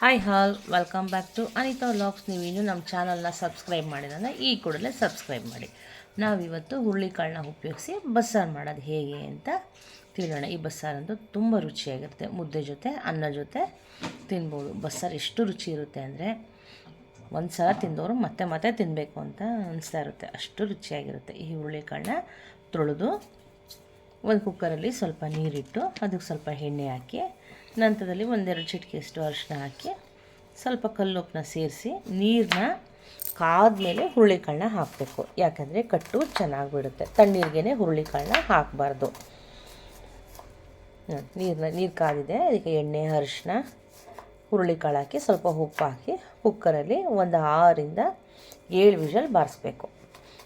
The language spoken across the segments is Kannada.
Hi all welcome back to Anita vlogs. ನೀವು ಇನ್ನೂ ನಮ್ಮ ಚಾನಲ್ನ ಸಬ್ಸ್ಕ್ರೈಬ್ ಮಾಡಿದ್ರೆ ಈ ಕೂಡಲೇ ಸಬ್ಸ್ಕ್ರೈಬ್ ಮಾಡಿ. ನಾವಿವತ್ತು ಹುರುಳಿಕಾಳನ್ನ ಉಪಯೋಗಿಸಿ ಬಸ್ಸಾರು ಮಾಡೋದು ಹೇಗೆ ಅಂತ ತಿಳಿಯೋಣ. ಈ ಬಸ್ಸಾರಂತೂ ತುಂಬ ರುಚಿಯಾಗಿರುತ್ತೆ. ಮುದ್ದೆ ಜೊತೆ ಅನ್ನ ಜೊತೆ ತಿನ್ಬೋದು. ಬಸ್ಸಾರು ಎಷ್ಟು ರುಚಿ ಇರುತ್ತೆ ಅಂದರೆ ಒಂದು ಸಲ ತಿಂದವರು ಮತ್ತೆ ಮತ್ತೆ ತಿನ್ನಬೇಕು ಅಂತ ಅನಿಸ್ತಾ ಇರುತ್ತೆ, ಅಷ್ಟು ರುಚಿಯಾಗಿರುತ್ತೆ. ಈ ಹುರುಳಿಕಾಳನ್ನ ತೊಳೆದು ಒಂದು ಕುಕ್ಕರಲ್ಲಿ ಸ್ವಲ್ಪ ನೀರಿಟ್ಟು ಅದಕ್ಕೆ ಸ್ವಲ್ಪ ಎಣ್ಣೆ ಹಾಕಿ ನಂತರದಲ್ಲಿ ಒಂದೆರಡು ಚಿಟಿಕೆಯಷ್ಟು ಅರಿಶಿನ ಹಾಕಿ ಸ್ವಲ್ಪ ಕಲ್ಲುಪ್ಪನ್ನ ಸೇರಿಸಿ ನೀರನ್ನ ಕಾದ್ಮೇಲೆ ಹುರುಳಿಕಾಳನ್ನ ಹಾಕಬೇಕು. ಯಾಕಂದರೆ ಕಟ್ಟು ಚೆನ್ನಾಗಿ ಬಿಡುತ್ತೆ. ತಣ್ಣೀರಿಗೇ ಹುರುಳಿಕಾಳನ್ನ ಹಾಕಬಾರ್ದು. ನೀರು ಕಾದಿದೆ, ಅದಕ್ಕೆ ಎಣ್ಣೆ ಅರಿಶಿನ ಹುರುಳಿಕಾಳು ಹಾಕಿ ಸ್ವಲ್ಪ ಉಪ್ಪು ಹಾಕಿ ಕುಕ್ಕರಲ್ಲಿ ಒಂದು 6ರಿಂದ 7 ವಿಷಲ್ ಬಾರಿಸ್ಬೇಕು.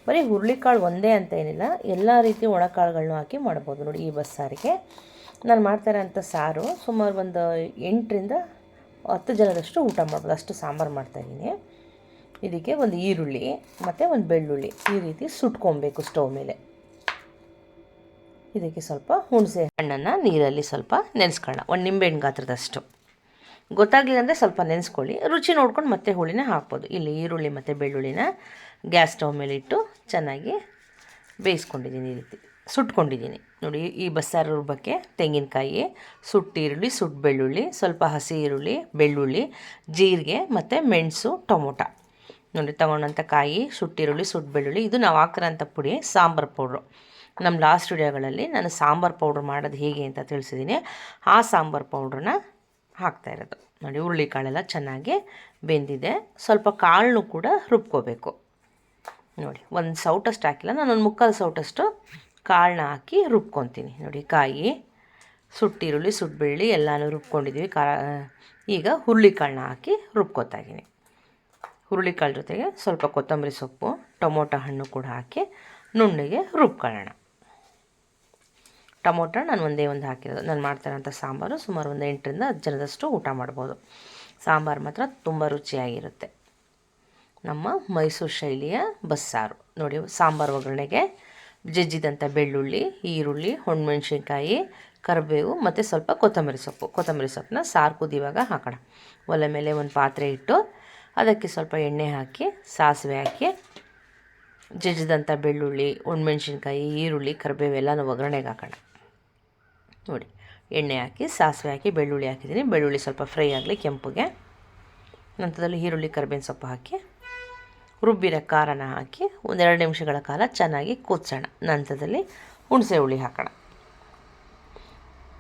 ಬರೀ ಹುರುಳಿಕಾಳು ಒಂದೇ ಅಂತ ಏನಿಲ್ಲ, ಎಲ್ಲ ರೀತಿ ಒಣಕಾಳುಗಳನ್ನೂ ಹಾಕಿ ಮಾಡ್ಬೋದು. ನೋಡಿ, ಈ ಬಸ್ಸಾರಿಗೆ ನಾನು ಮಾಡ್ತಾಯಿರೋಂಥ ಸಾರು ಸುಮಾರು ಒಂದು 8ರಿಂದ 10 ಜನದಷ್ಟು ಊಟ ಮಾಡ್ಬೋದು, ಅಷ್ಟು ಸಾಂಬಾರು ಮಾಡ್ತಾಯಿದ್ದೀನಿ. ಇದಕ್ಕೆ ಒಂದು ಈರುಳ್ಳಿ ಮತ್ತು ಒಂದು ಬೆಳ್ಳುಳ್ಳಿ ಈ ರೀತಿ ಸುಟ್ಕೊಬೇಕು ಸ್ಟವ್ ಮೇಲೆ. ಇದಕ್ಕೆ ಸ್ವಲ್ಪ ಹುಣಸೆ ಹಣ್ಣನ್ನು ನೀರಲ್ಲಿ ಸ್ವಲ್ಪ ನೆನೆಸ್ಕೊಳ್ಳೋಣ, ಒಂದು ನಿಂಬೆಹಣ್ಣು ಗಾತ್ರದಷ್ಟು. ಗೊತ್ತಾಗಲಿಲ್ಲ ಅಂದರೆ ಸ್ವಲ್ಪ ನೆನೆಸ್ಕೊಳ್ಳಿ, ರುಚಿ ನೋಡ್ಕೊಂಡು ಮತ್ತೆ ಹುಳಿನ ಹಾಕ್ಬೋದು. ಇಲ್ಲಿ ಈರುಳ್ಳಿ ಮತ್ತು ಬೆಳ್ಳುಳ್ಳಿನ ಗ್ಯಾಸ್ ಸ್ಟವ್ ಮೇಲೆ ಇಟ್ಟು ಚೆನ್ನಾಗಿ ಬೇಯಿಸ್ಕೊಂಡಿದ್ದೀನಿ, ಈ ರೀತಿ ಸುಟ್ಕೊಂಡಿದ್ದೀನಿ. ನೋಡಿ, ಈ ಬಸ್ಸಾರು ರುಬ್ಬಕ್ಕೆ ತೆಂಗಿನಕಾಯಿ, ಸುಟ್ಟು ಈರುಳ್ಳಿ, ಸುಟ್ಟು ಬೆಳ್ಳುಳ್ಳಿ, ಸ್ವಲ್ಪ ಹಸಿ ಈರುಳ್ಳಿ, ಬೆಳ್ಳುಳ್ಳಿ, ಜೀರಿಗೆ ಮತ್ತು ಮೆಣಸು, ಟೊಮೊಟೊ. ನೋಡಿ, ತೊಗೊಂಡಂಥ ಕಾಯಿ, ಸುಟ್ಟಿರುಳ್ಳಿ, ಸುಟ್ಟು ಬೆಳ್ಳುಳ್ಳಿ, ಇದು ನಾವು ಹಾಕ್ತಿರೋಂಥ ಪುಡಿ ಸಾಂಬಾರು ಪೌಡ್ರು. ನಮ್ಮ ಲಾಸ್ಟ್ ವಿಡಿಯೋಗಳಲ್ಲಿ ನಾನು ಸಾಂಬಾರು ಪೌಡ್ರ್ ಮಾಡೋದು ಹೇಗೆ ಅಂತ ತಿಳಿಸಿದ್ದೀನಿ. ಆ ಸಾಂಬಾರು ಪೌಡ್ರನ್ನ ಹಾಕ್ತಾಯಿರೋದು. ನೋಡಿ, ಹುರುಳಿಕಾಳೆಲ್ಲ ಚೆನ್ನಾಗಿ ಬೆಂದಿದೆ. ಸ್ವಲ್ಪ ಕಾಳನ್ನು ಕೂಡ ರುಬ್ಕೋಬೇಕು. ನೋಡಿ, ಒಂದು ಸೌಟಷ್ಟು ಹಾಕಿಲ್ಲ, ನಾನು ಒಂದು 3/4 ಸೌಟಷ್ಟು ಕಾಳನ್ನ ಹಾಕಿ ರುಬ್ಕೊತೀನಿ. ನೋಡಿ, ಕಾಯಿ, ಸುಟ್ಟಿರುಳ್ಳಿ, ಸುಟ್ಟು ಬೆಳ್ಳುಳ್ಳಿ ಎಲ್ಲನೂ ರುಬ್ಕೊಂಡಿದ್ದೀವಿ. ಈಗ ಹುರುಳಿಕಾಳನ್ನ ಹಾಕಿ ರುಬ್ಕೊತಾಯಿದ್ದೀನಿ. ಹುರುಳಿಕಾಳು ಜೊತೆಗೆ ಸ್ವಲ್ಪ ಕೊತ್ತಂಬರಿ ಸೊಪ್ಪು, ಟೊಮೊಟೊ ಹಣ್ಣು ಕೂಡ ಹಾಕಿ ನುಣ್ಣಗೆ ರುಬ್ಕೊಳ್ಳೋಣ. ಟೊಮೊಟೊ ನಾನು ಒಂದೇ ಒಂದು ಹಾಕಿರೋದು. ನಾನು ಮಾಡ್ತಾರಂಥ ಸಾಂಬಾರು ಸುಮಾರು ಒಂದು 8ರಿಂದ 10 ಜನದಷ್ಟು ಊಟ ಮಾಡ್ಬೋದು. ಸಾಂಬಾರು ಮಾತ್ರ ತುಂಬ ರುಚಿಯಾಗಿರುತ್ತೆ. ನಮ್ಮ ಮೈಸೂರು ಶೈಲಿಯ ಬಸ್ಸಾರು. ನೋಡಿ, ಸಾಂಬಾರು ಒಗ್ಗರಣೆಗೆ ಜಜ್ಜಿದಂಥ ಬೆಳ್ಳುಳ್ಳಿ, ಈರುಳ್ಳಿ, ಒಣಮೆಣ್ಸಿನ್ಕಾಯಿ, ಕರಿಬೇವು ಮತ್ತು ಸ್ವಲ್ಪ ಕೊತ್ತಂಬರಿ ಸೊಪ್ಪನ್ನ ಸಾರು ಕುದಿಯುವಾಗ ಹಾಕೋಣ. ಒಲೆ ಮೇಲೆ ಒಂದು ಪಾತ್ರೆ ಇಟ್ಟು ಅದಕ್ಕೆ ಸ್ವಲ್ಪ ಎಣ್ಣೆ ಹಾಕಿ ಸಾಸಿವೆ ಹಾಕಿ ಜಜ್ಜಿದಂಥ ಬೆಳ್ಳುಳ್ಳಿ, ಒಣಮೆಣ್ಸಿನ್ಕಾಯಿ, ಈರುಳ್ಳಿ, ಕರಿಬೇವು ಎಲ್ಲನೂ ಒಗ್ಗರಣೆಗೆ ಹಾಕೋಣ. ನೋಡಿ, ಎಣ್ಣೆ ಹಾಕಿ ಸಾಸಿವೆ ಹಾಕಿ ಬೆಳ್ಳುಳ್ಳಿ ಹಾಕಿದ್ದೀನಿ. ಬೆಳ್ಳುಳ್ಳಿ ಸ್ವಲ್ಪ ಫ್ರೈ ಆಗಲಿ ಕೆಂಪುಗೆ. ನಂತರದಲ್ಲಿ ಈರುಳ್ಳಿ, ಕರಿಬೇವಿನ ಸೊಪ್ಪು ಹಾಕಿ ರುಬ್ಬಿರೋ ಖಾರನ ಹಾಕಿ ಒಂದು 2 ನಿಮಿಷಗಳ ಕಾಲ ಚೆನ್ನಾಗಿ ಕುದಿಸೋಣ. ನಂತರದಲ್ಲಿ ಹುಣಸೆ ಹುಳಿ ಹಾಕೋಣ.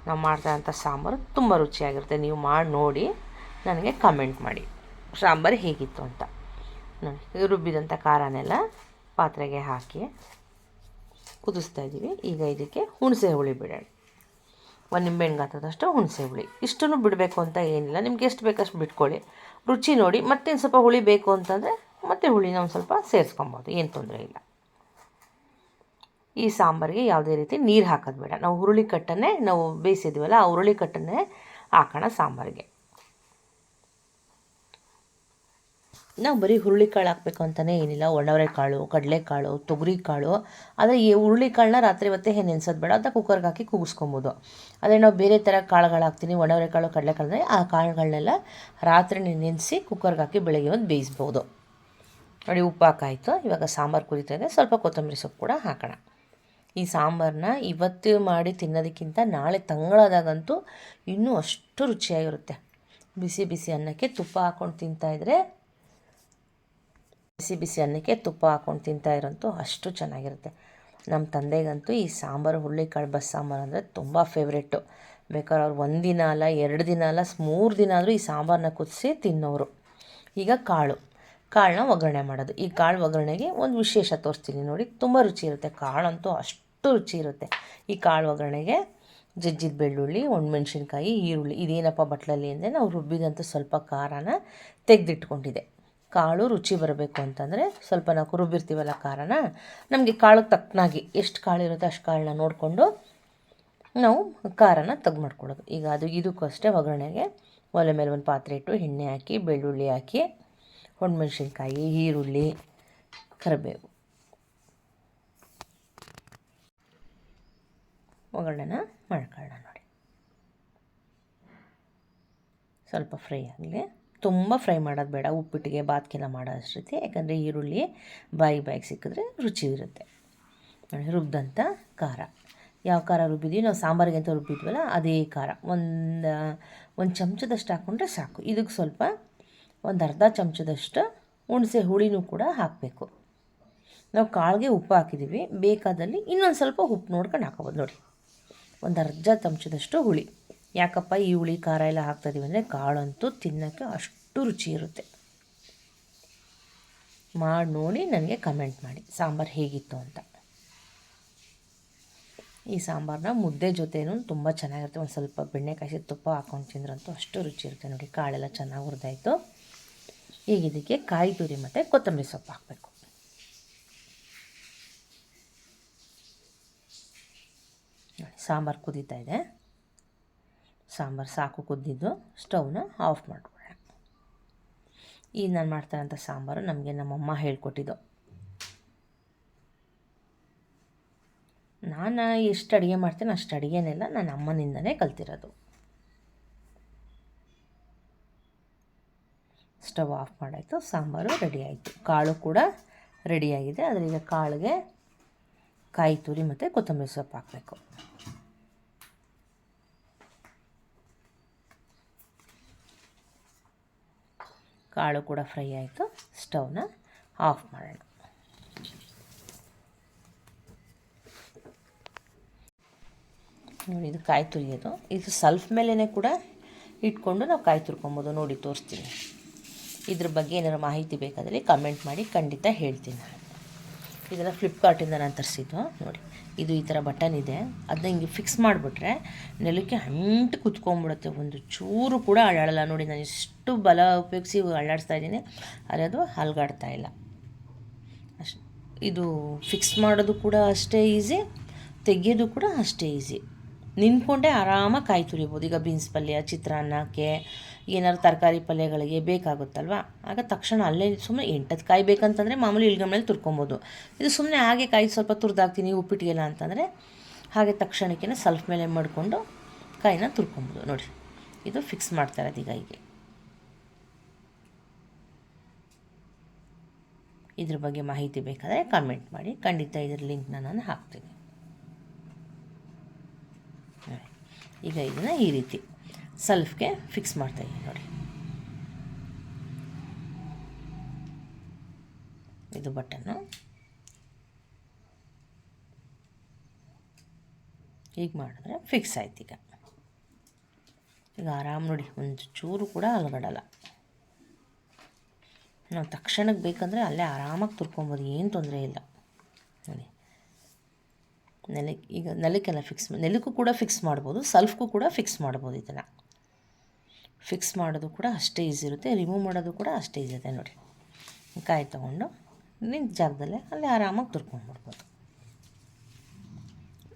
ನಾವು ಮಾಡ್ತಾಯಿರೋಂಥ ಸಾಂಬಾರು ತುಂಬ ರುಚಿಯಾಗಿರುತ್ತೆ. ನೀವು ಮಾಡಿ ನೋಡಿ ನನಗೆ ಕಮೆಂಟ್ ಮಾಡಿ ಸಾಂಬಾರು ಹೇಗಿತ್ತು ಅಂತ. ನೋಡಿ, ರುಬ್ಬಿದಂಥ ಖಾರನೆಲ್ಲ ಪಾತ್ರೆಗೆ ಹಾಕಿ ಕುದಿಸ್ತಾ ಇದ್ದೀವಿ. ಈಗ ಇದಕ್ಕೆ ಹುಣಸೆ ಹುಳಿ ಬಿಡೋಣ. ಒಂದು ನಿಂಬೆಹಣ್ಣು ಗಾತ್ರದಷ್ಟು ಹುಣಸೆ ಹುಳಿ. ಇಷ್ಟನ್ನು ಬಿಡಬೇಕು ಅಂತ ಏನಿಲ್ಲ, ನಿಮ್ಗೆ ಎಷ್ಟು ಬೇಕಷ್ಟು ಬಿಟ್ಕೊಳ್ಳಿ. ರುಚಿ ನೋಡಿ, ಮತ್ತೆ ಸ್ವಲ್ಪ ಹುಳಿ ಬೇಕು ಅಂತಂದರೆ ಮತ್ತೆ ಹುಳಿನ ಒಂದು ಸ್ವಲ್ಪ ಸೇರಿಸ್ಕೊಬೋದು, ಏನು ತೊಂದರೆ ಇಲ್ಲ. ಈ ಸಾಂಬಾರಿಗೆ ಯಾವುದೇ ರೀತಿ ನೀರು ಹಾಕೋದು ಬೇಡ. ನಾವು ಹುರುಳಿ ಕಟ್ಟನ್ನೇ ನಾವು ಬೇಯಿಸಿದ್ವಲ್ಲ, ಆ ಹುರುಳಿ ಕಟ್ಟನ್ನೇ ಹಾಕೋಣ ಸಾಂಬಾರಿಗೆ. ನಾವು ಬರೀ ಹುರುಳಿಕಾಳು ಹಾಕಬೇಕು ಅಂತಲೇ ಏನಿಲ್ಲ. ಒಣವರೆಕಾಳು, ಕಡಲೆಕಾಳು, ತೊಗರಿಕಾಳು. ಆದರೆ ಈ ಹುರುಳಿಕಾಳನ್ನ ರಾತ್ರಿ ಹೊತ್ತೇ ನೆನೆಸೋದು ಬೇಡ, ಅದನ್ನ ಕುಕ್ಕರ್ಗೆ ಹಾಕಿ ಕೂಗಿಸ್ಕೊಬೋದು. ಆದರೆ ನಾವು ಬೇರೆ ಥರ ಕಾಳುಗಳು ಹಾಕ್ತೀನಿ, ಒಣವರೆಕಾಳು, ಕಡಲೆಕಾಳು, ಆ ಕಾಳುಗಳನ್ನೆಲ್ಲ ರಾತ್ರಿ ನೆನೆಸಿ ಕುಕ್ಕರ್ಗೆ ಹಾಕಿ ಬೆಳಗ್ಗೆ ಒಂದು ಬೇಯಿಸ್ಬೋದು. ನೋಡಿ, ಉಪ್ಪು ಹಾಕಾಯಿತು. ಇವಾಗ ಸಾಂಬಾರು ಕುದೀತಾ ಇದೆ, ಸ್ವಲ್ಪ ಕೊತ್ತಂಬರಿ ಸೊಪ್ಪು ಕೂಡ ಹಾಕೋಣ. ಈ ಸಾಂಬಾರನ್ನ ಇವತ್ತು ಮಾಡಿ ತಿನ್ನೋದಕ್ಕಿಂತ ನಾಳೆ ತಂಗಳಾದಾಗಂತೂ ಇನ್ನೂ ಅಷ್ಟು ರುಚಿಯಾಗಿರುತ್ತೆ. ಬಿಸಿ ಬಿಸಿ ಅನ್ನಕ್ಕೆ ತುಪ್ಪ ಹಾಕ್ಕೊಂಡು ತಿಂತಾಯಿದ್ರೆ ತುಪ್ಪ ಹಾಕ್ಕೊಂಡು ತಿಂತಾಯಿರೋಂತೂ ಅಷ್ಟು ಚೆನ್ನಾಗಿರುತ್ತೆ. ನಮ್ಮ ತಂದೆಗಂತೂ ಈ ಸಾಂಬಾರು ಹುರುಳಿಕಾಳು ಬಸ್ಸಾಂಬಾರು ಅಂದರೆ ತುಂಬ ಫೇವ್ರೆಟ್ಟು. ಬೇಕಾದ್ರೆ ಅವ್ರು 1 ದಿನ ಅಲ್ಲ, 2 ದಿನ ಅಲ್ಲ, 3 ದಿನ ಆದರೂ ಈ ಸಾಂಬಾರನ್ನ ಕುದಿಸಿ ತಿನ್ನೋರು. ಈಗ ಕಾಳನ್ನ ಒಗ್ಗರಣೆ ಮಾಡೋದು. ಈ ಕಾಳು ಒಗ್ಗರಣೆಗೆ ಒಂದು ವಿಶೇಷ ತೋರಿಸ್ತೀನಿ ನೋಡಿ, ತುಂಬ ರುಚಿ ಇರುತ್ತೆ. ಕಾಳಂತೂ ಅಷ್ಟು ರುಚಿ ಇರುತ್ತೆ. ಈ ಕಾಳು ಒಗ್ಗರಣೆಗೆ ಜಜ್ಜಿದ ಬೆಳ್ಳುಳ್ಳಿ, ಒಣಮೆಣ್ಸಿನ್ಕಾಯಿ, ಈರುಳ್ಳಿ, ಇದೇನಪ್ಪ ಬಟ್ಲಲ್ಲಿ ಅಂದರೆ ನಾವು ರುಬ್ಬಿದಂಥ ಸ್ವಲ್ಪ ಖಾರನ ತೆಗೆದಿಟ್ಕೊಂಡಿದೆ. ಕಾಳು ರುಚಿ ಬರಬೇಕು ಅಂತಂದರೆ ಸ್ವಲ್ಪ ನಾವು ರುಬ್ಬಿರ್ತೀವಲ್ಲ ಖಾರನ, ನಮಗೆ ಕಾಳಿಗೆ ತಕ್ಕನಾಗಿ ಎಷ್ಟು ಕಾಳಿರುತ್ತೆ ಅಷ್ಟು ಕಾಳನ್ನ ನೋಡಿಕೊಂಡು ನಾವು ಖಾರನ ತೆಗೆದು ಮಾಡ್ಕೊಳ್ಳೋದು. ಈಗ ಇದಕ್ಕೂ ಅಷ್ಟೇ ಒಗ್ಗರಣೆಗೆ ಒಲೆ ಮೇಲೆ ಒಂದು ಪಾತ್ರೆ ಇಟ್ಟು ಎಣ್ಣೆ ಹಾಕಿ ಬೆಳ್ಳುಳ್ಳಿ ಹಾಕಿ ಒಣಮೆಣ್ಸಿನ್ಕಾಯಿ, ಈರುಳ್ಳಿ, ಕರಿಬೇವು ಒಗ್ಗರಣೆನ ಮಾಡ್ಕೊಳ್ಳೋಣ. ನೋಡಿ, ಸ್ವಲ್ಪ ಫ್ರೈ ಆಗಲಿ. ತುಂಬ ಫ್ರೈ ಮಾಡೋದು ಬೇಡ, ಉಪ್ಪಿಟ್ಟಿಗೆ ಬಾತ್ಗೆಲ್ಲ ಮಾಡೋ ಅಷ್ಟು ರೀತಿ. ಯಾಕಂದರೆ ಈರುಳ್ಳಿ ಬಾಯಿಗೆ ಸಿಕ್ಕಿದ್ರೆ ರುಚಿ ಇರುತ್ತೆ. ರುಬ್ಬಿದಂಥ ಖಾರ, ಯಾವ ಖಾರ ರುಬ್ಬಿದ್ದೀವಿ ನಾವು ಸಾಂಬಾರಿಗೆ ಅಂತ ರುಬ್ಬಿದ್ವಲ್ಲ ಅದೇ ಖಾರ ಒಂದು ಚಮಚದಷ್ಟು ಹಾಕ್ಕೊಂಡ್ರೆ ಸಾಕು. ಇದಕ್ಕೆ ಸ್ವಲ್ಪ ಒಂದು ಅರ್ಧ ಚಮಚದಷ್ಟು ಹುಣಸೆ ಹುಳಿನೂ ಕೂಡ ಹಾಕಬೇಕು. ನಾವು ಕಾಳಿಗೆ ಉಪ್ಪು ಹಾಕಿದ್ದೀವಿ, ಬೇಕಾದಲ್ಲಿ ಇನ್ನೊಂದು ಸ್ವಲ್ಪ ಉಪ್ಪು ನೋಡ್ಕೊಂಡು ಹಾಕೋಬೋದು. ನೋಡಿ, ಒಂದು ಅರ್ಧ ಚಮಚದಷ್ಟು ಹುಳಿ. ಯಾಕಪ್ಪ ಈ ಹುಳಿ ಖಾರ ಎಲ್ಲ ಹಾಕ್ತಾಯಿದ್ದೀವಿ ಅಂದರೆ ಕಾಳಂತೂ ತಿನ್ನೋಕ್ಕೆ ಅಷ್ಟು ರುಚಿ ಇರುತ್ತೆ. ಮಾಡಿ ನೋಡಿ ನನಗೆ ಕಮೆಂಟ್ ಮಾಡಿ ಸಾಂಬಾರು ಹೇಗಿತ್ತು ಅಂತ. ಈ ಸಾಂಬಾರನ್ನ ಮುದ್ದೆ ಜೊತೆನೂ ತುಂಬ ಚೆನ್ನಾಗಿರುತ್ತೆ. ಒಂದು ಸ್ವಲ್ಪ ಬೆಣ್ಣೆ ಕಾಯಿಸಿ ತುಪ್ಪ ಹಾಕ್ಕೊಂಡು ತಿಂದ್ರಂತೂ ಅಷ್ಟು ರುಚಿ ಇರುತ್ತೆ. ನೋಡಿ, ಕಾಳೆಲ್ಲ ಚೆನ್ನಾಗಿ ಹುರಿದಾಯಿತು. ಈಗ ಇದಕ್ಕೆ ಕಾಯಿ ತುರಿ ಮತ್ತು ಕೊತ್ತಂಬರಿ ಸೊಪ್ಪು ಹಾಕಬೇಕು. ಸಾಂಬಾರು ಕುದೀತಾ ಇದೆ. ಸಾಂಬಾರು ಸಾಕು ಕುದ್ದಿದ್ದು, ಸ್ಟವ್ನ ಆಫ್ ಮಾಡಿಬಿಡೋಣ. ಈಗ ನಾನು ಮಾಡ್ತಾರಂಥ ಸಾಂಬಾರು ನಮಗೆ ನಮ್ಮಮ್ಮ ಹೇಳ್ಕೊಟ್ಟಿದ್ದು. ನಾನು ಎಷ್ಟು ಅಡುಗೆ ಮಾಡ್ತೀನಿ ಅಷ್ಟು ಅಡುಗೆನೆಲ್ಲ ನನ್ನ ಅಮ್ಮನಿಂದನೇ ಕಲ್ತಿರೋದು. ಸ್ಟವ್ ಆಫ್ ಮಾಡಾಯಿತು, ಸಾಂಬಾರು ರೆಡಿ ಆಯಿತು, ಕಾಳು ಕೂಡ ರೆಡಿಯಾಗಿದೆ. ಅದರೀಗ ಕಾಳಿಗೆ ಕಾಯಿ ತುರಿ ಮತ್ತು ಕೊತ್ತಂಬರಿ ಸೊಪ್ಪು ಹಾಕಬೇಕು. ಕಾಳು ಕೂಡ ಫ್ರೈ ಆಯಿತು, ಸ್ಟವ್ನ ಆಫ್ ಮಾಡೋಣ. ನೋಡಿ, ಇದು ಕಾಯಿ ತುರಿಯೋದು. ಇದು ಸ್ವಲ್ಪ ಮೇಲೇ ಕೂಡ ಇಟ್ಕೊಂಡು ನಾವು ಕಾಯಿ ತುರ್ಕೊಬೋದು. ನೋಡಿ, ತೋರಿಸ್ತೀನಿ. ಇದ್ರ ಬಗ್ಗೆ ಏನಾದ್ರು ಮಾಹಿತಿ ಬೇಕಾದರೆ ಕಮೆಂಟ್ ಮಾಡಿ, ಖಂಡಿತ ಹೇಳ್ತೀನಿ. ಇದನ್ನು ಫ್ಲಿಪ್ಕಾರ್ಟಿಂದ ನಾನು ತರಿಸಿದ್ದು. ನೋಡಿ, ಇದು ಈ ಥರ ಬಟನ್ ಇದೆ, ಅದನ್ನ ಹಿಂಗೆ ಫಿಕ್ಸ್ ಮಾಡಿಬಿಟ್ರೆ ನೆಲಕ್ಕೆ ಅಂಟು ಕುತ್ಕೊಂಡ್ಬಿಡುತ್ತೆ, ಒಂದು ಚೂರು ಕೂಡ ಅಳ್ಳಾಡಲ್ಲ. ನೋಡಿ, ನಾನು ಇಷ್ಟು ಬಲ ಉಪಯೋಗಿಸಿ ಅಳ್ಳಾಡಿಸ್ತಾ ಇದ್ದೀನಿ, ಆದರೆ ಅದು ಅಲ್ಗಾಡ್ತಾ ಇಲ್ಲ. ಇದು ಫಿಕ್ಸ್ ಮಾಡೋದು ಕೂಡ ಅಷ್ಟೇ ಈಸಿ, ತೆಗೆಯೋದು ಕೂಡ ಅಷ್ಟೇ ಈಸಿ. ನಿಂತ್ಕೊಂಡೆ ಆರಾಮಾಗಿ ಕಾಯಿ ತುರಿಬೋದು. ಈಗ ಬೀನ್ಸ್ ಪಲ್ಯ, ಚಿತ್ರಾನ್ನಕ್ಕೆ, ಏನಾದ್ರು ತರಕಾರಿ ಪಲ್ಯಗಳಿಗೆ ಬೇಕಾಗುತ್ತಲ್ವ, ಆಗ ತಕ್ಷಣ ಅಲ್ಲೇ ಸುಮ್ಮನೆ 8 ಕಾಯಿ ಬೇಕಂತಂದರೆ ಮಾಮೂಲಿ ಇಳ್ಗಮ್ಮೇಲೆ ತುರ್ಕೊಬೋದು. ಇದು ಸುಮ್ಮನೆ ಹಾಗೆ ಕಾಯಿ ಸ್ವಲ್ಪ ತುರಿದಾಕ್ತೀನಿ ಉಪ್ಪಿಟ್ಟಿಗೆಲ್ಲ ಅಂತಂದರೆ ಹಾಗೆ ತಕ್ಷಣಕ್ಕೆ ಸ್ವಲ್ಪ ಮೇಲೆ ಮಾಡಿಕೊಂಡು ಕಾಯಿನ ತುರ್ಕೊಬೋದು. ನೋಡಿ, ಇದು ಫಿಕ್ಸ್ ಮಾಡ್ತಾ ಇರೋದು ಈಗ. ಹೀಗೆ ಇದ್ರ ಬಗ್ಗೆ ಮಾಹಿತಿ ಬೇಕಾದರೆ ಕಮೆಂಟ್ ಮಾಡಿ, ಖಂಡಿತ ಇದ್ರ ಲಿಂಕ್ನ ನಾನು ಹಾಕ್ತೀನಿ. ಈಗ ಇದನ್ನು ಈ ರೀತಿ ಸೆಲ್ಫ್ಗೆ ಫಿಕ್ಸ್ ಮಾಡ್ತಾಯಿದ್ದೀನಿ. ನೋಡಿ, ಇದು ಬಟನ್ನು ಹೀಗೆ ಮಾಡಿದ್ರೆ ಫಿಕ್ಸ್ ಆಯ್ತು. ಈಗ ಆರಾಮ್ ನೋಡಿ, ಒಂದು ಚೂರು ಕೂಡ ಅಲಗಡಲ್ಲ. ನಾವು ತಕ್ಷಣಕ್ಕೆ ಬೇಕಂದರೆ ಅಲ್ಲೇ ಆರಾಮಾಗಿ ತುರ್ಕೊಬೋದು, ಏನು ತೊಂದರೆ ಇಲ್ಲ. ನೋಡಿ, ಈಗ ನೆಲಕ್ಕೆಲ್ಲ ನೆಲಕ್ಕೂ ಕೂಡ ಫಿಕ್ಸ್ ಮಾಡ್ಬೋದು, ಸೆಲ್ಫ್ಗೂ ಕೂಡ ಫಿಕ್ಸ್ ಮಾಡ್ಬೋದು. ಇದನ್ನು ಫಿಕ್ಸ್ ಮಾಡೋದು ಕೂಡ ಅಷ್ಟೇ ಈಸಿ ಇರುತ್ತೆ, ರಿಮೂವ್ ಮಾಡೋದು ಕೂಡ ಅಷ್ಟೇ ಈಸಿ ಇರುತ್ತೆ. ನೋಡಿ, ಕಾಯಿ ತೊಗೊಂಡು ನಿಂತ ಜಾಗದಲ್ಲೇ ಅಲ್ಲೇ ಆರಾಮಾಗಿ ತುರ್ಕೊಂಡ್ಬಿಡ್ಬೋದು.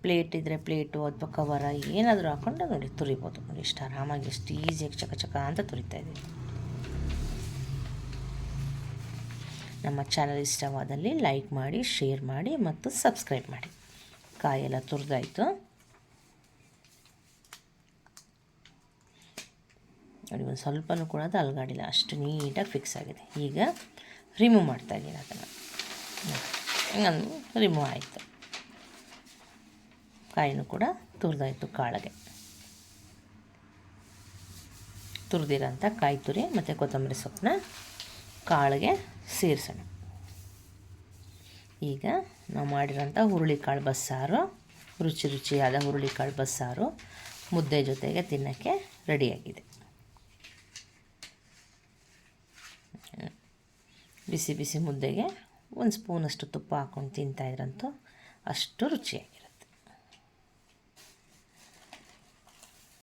ಪ್ಲೇಟ್ ಇದ್ದರೆ ಪ್ಲೇಟು ಅಥವಾ ಕವರ ಏನಾದರೂ ಹಾಕ್ಕೊಂಡು ನೋಡಿ ತುರಿಬೋದು. ನೋಡಿ, ಎಷ್ಟು ಆರಾಮಾಗಿ, ಎಷ್ಟು ಈಸಿಯಾಗಿ ಚಕ ಅಂತ ತುರಿತಾ ಇದ್ದೀವಿ. ನಮ್ಮ ಚಾನಲ್ ಇಷ್ಟವಾದಲ್ಲಿ ಲೈಕ್ ಮಾಡಿ, ಶೇರ್ ಮಾಡಿ ಮತ್ತು ಸಬ್ಸ್ಕ್ರೈಬ್ ಮಾಡಿ. ಕಾಯೆಲ್ಲ ತುರಿದಾಯಿತು. ನೋಡಿ, ಒಂದು ಸ್ವಲ್ಪನೂ ಕೂಡ ಅದು ಅಲಗಾಡಿಲ್ಲ, ಅಷ್ಟು ನೀಟಾಗಿ ಫಿಕ್ಸ್ ಆಗಿದೆ. ಈಗ ರಿಮೂವ್ ಮಾಡ್ತಾಯಿದ್ದೀನಿ ಅದನ್ನು. ಹಂಗಂದು ರಿಮೂವ್ ಆಯಿತು. ಕಾಯಿನೂ ಕೂಡ ತುರಿದಾಯಿತು. ಕಾಳಿಗೆ ತುರಿದಿರೋಂಥ ಕಾಯಿ ತುರಿ ಮತ್ತು ಕೊತ್ತಂಬರಿ ಸೊಪ್ಪನ್ನ ಕಾಳಿಗೆ ಸೇರಿಸೋಣ. ಈಗ ನಾವು ಮಾಡಿರೋಂಥ ಹುರುಳಿಕಾಳು ಬಸ್ಸಾರು, ರುಚಿಯಾದ ಹುರುಳಿಕಾಳು ಬಸ್ಸಾರು ಮುದ್ದೆ ಜೊತೆಗೆ ತಿನ್ನೋಕ್ಕೆ ರೆಡಿಯಾಗಿದೆ. ಬಿಸಿ ಬಿಸಿ ಮುದ್ದೆಗೆ ಒಂದು ಸ್ಪೂನಷ್ಟು ತುಪ್ಪ ಹಾಕ್ಕೊಂಡು ತಿಂತಾಯಿದ್ರಂತೂ ಅಷ್ಟು ರುಚಿಯಾಗಿ.